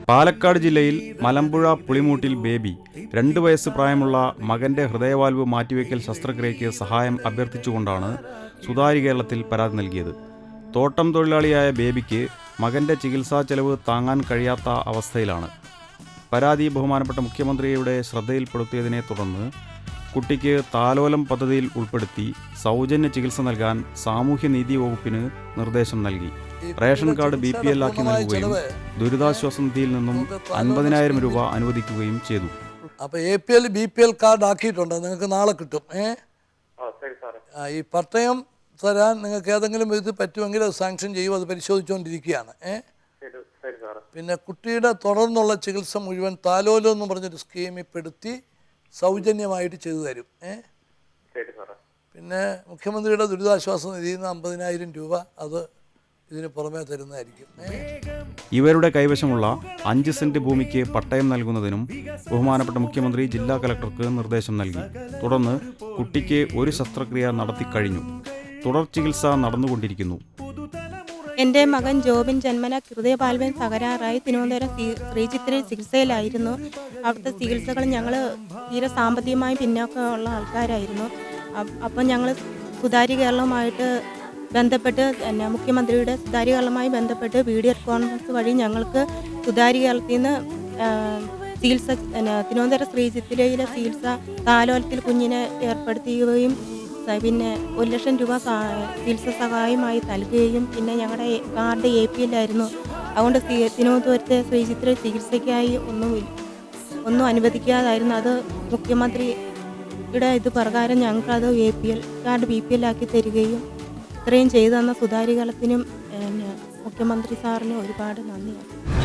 പാലക്കാട് ജില്ലയിൽ മലമ്പുഴ പുളിമൂട്ടിൽ ബേബി 2 വയസ്സ് പ്രായമുള്ള മകന്റെ ഹൃദയവാൽവ് മാറ്റിവെക്കൽ ശസ്ത്രക്രിയയ്ക്ക് സഹായം അഭ്യർത്ഥിച്ചുകൊണ്ടാണ് സുതാര്യ കേരളത്തിൽ പരാതി നൽകിയത്. തോട്ടം തൊഴിലാളിയായ ബേബിക്ക് മകന്റെ ചികിത്സാ ചെലവ് താങ്ങാൻ കഴിയാത്ത അവസ്ഥയിലാണ്. പരാതി ബഹുമാനപ്പെട്ട മുഖ്യമന്ത്രിയുടെ ശ്രദ്ധയിൽപ്പെടുത്തിയതിനെ തുടർന്ന് കുട്ടിക്ക് താലോലം പദ്ധതിയിൽ ഉൾപ്പെടുത്തി സൗജന്യ ചികിത്സ നൽകാൻ സാമൂഹ്യനീതി വകുപ്പിന് നിർദ്ദേശം നൽകി. റേഷൻ കാർഡ് BPL ആക്കി നൽകുകയും ദുരിതാശ്വാസ നിധിയിൽ നിന്നും 50,000 രൂപ അനുവദിക്കുകയും ചെയ്തു. അപ്പോൾ APL BPL കാർഡ് ആക്കിയിട്ടുണ്ട്, നിങ്ങൾക്ക് നാളെ കിട്ടും. ഈ പട്ടയം തരാൻ നിങ്ങൾക്ക് ഏതെങ്കിലും ഇത് പറ്റുമെങ്കിൽ അത് സാങ്ഷൻ ചെയ്യും, അത് പരിശോധിച്ചുകൊണ്ടിരിക്കുകയാണ്. പിന്നെ കുട്ടിയുടെ തുടർന്നുള്ള ചികിത്സ മുഴുവൻ താലോലം എന്ന് പറഞ്ഞൊരു സ്കീമിൽ പെടുത്തി സൗജന്യമായിട്ട് ചെയ്തു തരും. പിന്നെ മുഖ്യമന്ത്രിയുടെ ദുരിതാശ്വാസ നിധിയിൽ നിന്ന് 50,000 രൂപ അത് ഇതിന് പുറമേ തരുന്നതായിരിക്കും. ഇവരുടെ കൈവശമുള്ള 5 സെന്റ് ഭൂമിക്ക് പട്ടയം നൽകുന്നതിനും ബഹുമാനപ്പെട്ട മുഖ്യമന്ത്രി ജില്ലാ കലക്ടർക്ക് നിർദ്ദേശം നൽകി. തുടർന്ന് കുട്ടിക്ക് ഒരു ശസ്ത്രക്രിയ നടത്തിക്കഴിഞ്ഞു. തുടർ ചികിത്സ നടന്നുകൊണ്ടിരിക്കുന്നു. എൻ്റെ മകൻ ജോബിൻ ജന്മന ഹൃദയവാൽവിന് തകരാറായി തിരുവനന്തപുരം ശ്രീചിത്രയിൽ ചികിത്സയിലായിരുന്നു. അവിടുത്തെ ചികിത്സകൾ ഞങ്ങൾ തീരെ സാമ്പത്തികമായി പിന്നോക്കമുള്ള ആൾക്കാരായിരുന്നു. അപ്പം ഞങ്ങൾ സുതാര്യ കേരളവുമായിട്ട് ബന്ധപ്പെട്ട് മുഖ്യമന്ത്രിയുടെ സുതാര്യ കേരളവുമായി ബന്ധപ്പെട്ട് വീഡിയോ കോൺഫറൻസ് വഴി ഞങ്ങൾക്ക് സുതാര്യ കേരളത്തിൽ നിന്ന് ചികിത്സ തിരുവനന്തപുരം ശ്രീചിത്രയിലെ ചികിത്സ താലോലത്തിൽ കുഞ്ഞിനെ ഏർപ്പെടുത്തുകയും പിന്നെ 1,00,000 രൂപ ചികിത്സ സഹായമായി നൽകുകയും പിന്നെ ഞങ്ങളുടെ കാർഡ് APL ആയിരുന്നു. അതുകൊണ്ട് തിരുവനന്തപുരത്തെ ശ്രീചിത്ര ചികിത്സയ്ക്കായി ഒന്നും അനുവദിക്കാതായിരുന്നു. അത് മുഖ്യമന്ത്രിയുടെ ഇത് പ്രകാരം ഞങ്ങൾക്കത് കാർഡ് BPL ആക്കി തരികയും ഇത്രയും ചെയ്തു തന്ന സുതാര്യ കേരളത്തിനും മുഖ്യമന്ത്രി സാറിന് ഒരുപാട് നന്ദിയാണ്.